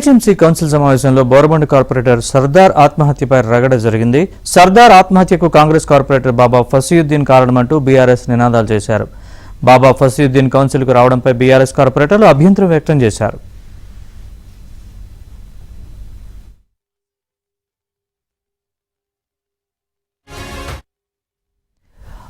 GHMC council సమావేశంలో Borabanda corporator Sardar ఆత్మహత్యపై రగడ జరిగింది. సర్దార్ ఆత్మహత్యకు కాంగ్రెస్ కార్పొరేటర్ బాబా ఫసీయుద్దీన్ కారణమంటూ బీఆర్ఎస్ నినాదాలు చేశారు. బాబా ఫసీయుద్దీన్ కౌన్సిల్కు రావడంపై బీఆర్ఎస్ కార్పొరేటర్లు అభ్యంతరం వ్యక్తం చేశారు.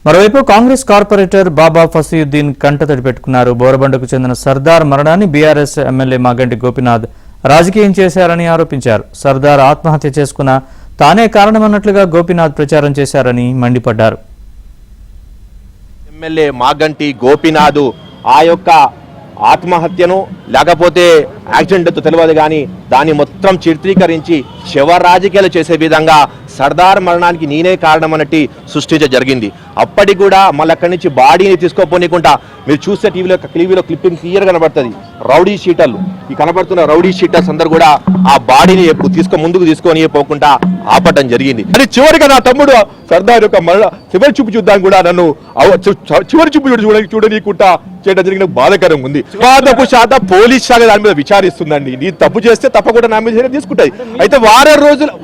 మరోవైపు కాంగ్రెస్ కార్పొరేటర్ బాబా ఫసీయుద్దీన్ కంటతడి పెట్టుకున్నారు. బోరబండకు చెందిన సర్దార్ మరణాన్ని బీఆర్ఎస్ ఎమ్మెల్యే మాగంటి గోపీనాథ్ రాజకీయం చేశారని ఆరోపించారు. సర్దార్ ఆత్మహత్య చేసుకున్న తానే కారణమన్నట్లుగా గోపీనాథ్ ప్రచారం చేశారని మండిపడ్డారు. ఎమ్మెల్యే మాగంటి గోపీనాథ్ ఆ యొక్క ఆత్మహత్యను లేకపోతే యాక్సిడెంట్తో తెలియదు కానీ దాన్ని మొత్తం చిత్రీకరించి శవ రాజకీయాలు చేసే విధంగా సర్దార్ మరణానికి నేనే కారణం అన్నట్టు సృష్టించడం జరిగింది. అప్పటికి కూడా మళ్ళీ అక్కడి నుంచి బాడీని తీసుకోపోనీకుండా మీరు చూస్తే టీవీలో క్లిప్పింగ్ క్లియర్ కనబడుతుంది. రౌడీ షీటర్లు ఈ కనబడుతున్న రౌడీ షీటర్స్ అందరు కూడా ఆ బాడీని ఎప్పుడు ముందుకు తీసుకొని పోకుండా ఆపటం జరిగింది. అది చివరిగా నా తమ్ముడు సర్దార్ యొక్క చివరి చూపు చూద్దాం కూడా నన్ను చివరి చూపు చూడనీయకుండా చేయడం జరిగిన బాధాకరంగా ఉంది. దాదాపు శాతం పోలీస్ శాఖ దాని మీద విచారిస్తుందండి. నీ తప్పు చేస్తే తప్పకుండా నా మీద చర్య తీసుకుంటాయి. అయితే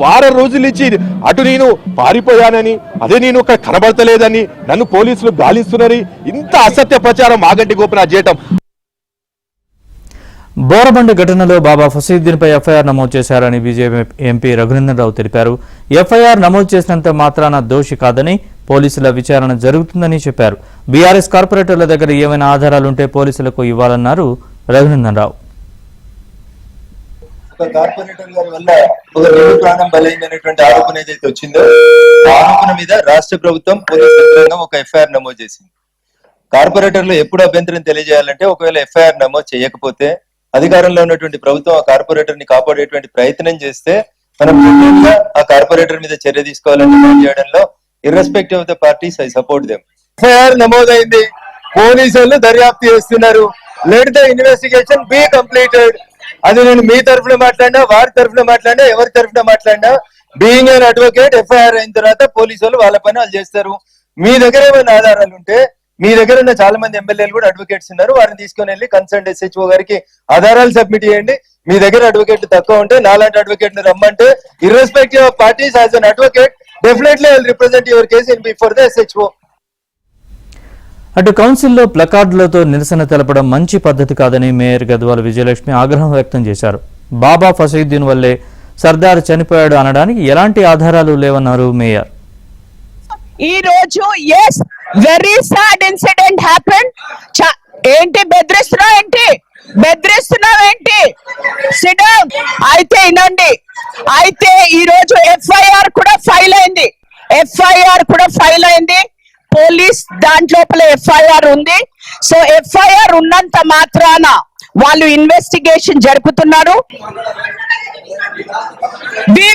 వారం రోజుల నుంచి అటు నేను పారిపోయానని అదే నేను ఒక కనబడతలేదని నన్ను పోలీసులు గాలిస్తున్నారని ఇంత అసత్య ప్రచారం మాగంటి గోపీనాథ్ చేయటం. బోరబండ ఘటనలో బాబా ఫసీయుద్దీన్పై ఎఫ్ఐఆర్ నమోదు చేశారని బీజేపీ ఎంపీ రఘునందన్ రావు తెలిపారు. ఎఫ్ఐఆర్ నమోదు చేసినంత మాత్రాన దోషి కాదని పోలీసుల విచారణ జరుగుతుందని చెప్పారు. బీఆర్ఎస్ కార్పొరేటర్ల దగ్గర ఏమైనా ఆధారాలుంటే పోలీసులకు ఇవ్వాలన్నారు రఘునందన్ రావు. కార్పొరేటర్ గారి వల్ల ఒక నిండు ప్రాణం బలైందనేటువంటి ఆరోపణ ఏదైతే వచ్చిందో ఆ ఆరోపణ మీద రాష్ట్ర ప్రభుత్వం పోలీసు యంత్రాంగం ఒక ఎఫ్ఐఆర్ నమోదు చేసింది. కార్పొరేటర్లు ఎప్పుడు అభ్యంతరం తెలియజేయాలంటే ఒకవేళ ఎఫ్ఐఆర్ నమోదు చేయకపోతే అధికారంలో ఉన్నటువంటి ప్రభుత్వం ఆ కార్పొరేటర్ ని కాపాడేటువంటి ప్రయత్నం చేస్తే మనం ఆ కార్పొరేటర్ మీద చర్య తీసుకోవాలని డిమాండ్ చేయడంలో irrespective of the parties I support them. FIR నమోదైంది, పోలీసులు దర్యాప్తు చేస్తున్నారు. Let the investigation be completed. అది నేను మీ తరఫున మాట్లాడినా వారి తరఫున మాట్లాడినా ఎవరి తరఫున మాట్లాడినా బీయింగ్ అన్ అడ్వకేట్ ఎఫ్ఐఆర్ అయిన తర్వాత పోలీసులు వాళ్ళ పని వాళ్ళు చేస్తారు. మీ దగ్గర ఏమైనా ఆధారాలు ఉంటే మీ దగ్గర ఉన్న చాలా మంది ఎమ్మెల్యేలు కూడా అడ్వకేట్స్ ఉన్నారు, వారిని తీసుకొని వెళ్ళి కన్సర్న్ SHO గారికి ఆధారాలు సబ్మిట్ చేయండి. మీ దగ్గర అడ్వకేట్ తక్కువ ఉంటే నాలాంటి అడ్వకేట్ ని రమ్మంటే irrespective of parties as an advocate definitely I will represent your case in before the SHO. అటు కౌన్సిల్లో ప్లకార్డులతో నిరసన తెలపడం మంచి పద్ధతి కాదని మేయర్ గద్వాల విజయలక్ష్మి ఆగ్రహం వ్యక్తం చేశారు. బాబా ఫసీయుద్దీన్ వల్లే సర్దార్ చనిపోయాడు అనడానికి ఎలాంటి ఆధారాలు లేవన్నారు మేయర్. ఈ రోజు is very sad incident happen. ఏంటి బెదిరిస్తున్నావు ఏంటి సిడౌన్ అయితే వినండి. అయితే ఈ రోజు ఎఫ్ఐఆర్ కూడా ఫైల్ అయింది. పోలీస్ దాంట్లోపల ఎఫ్ఐఆర్ ఉంది. సో ఎఫ్ఐఆర్ ఉన్నంత మాత్రాన వాళ్ళు ఇన్వెస్టిగేషన్ జరుపుతున్నారు. We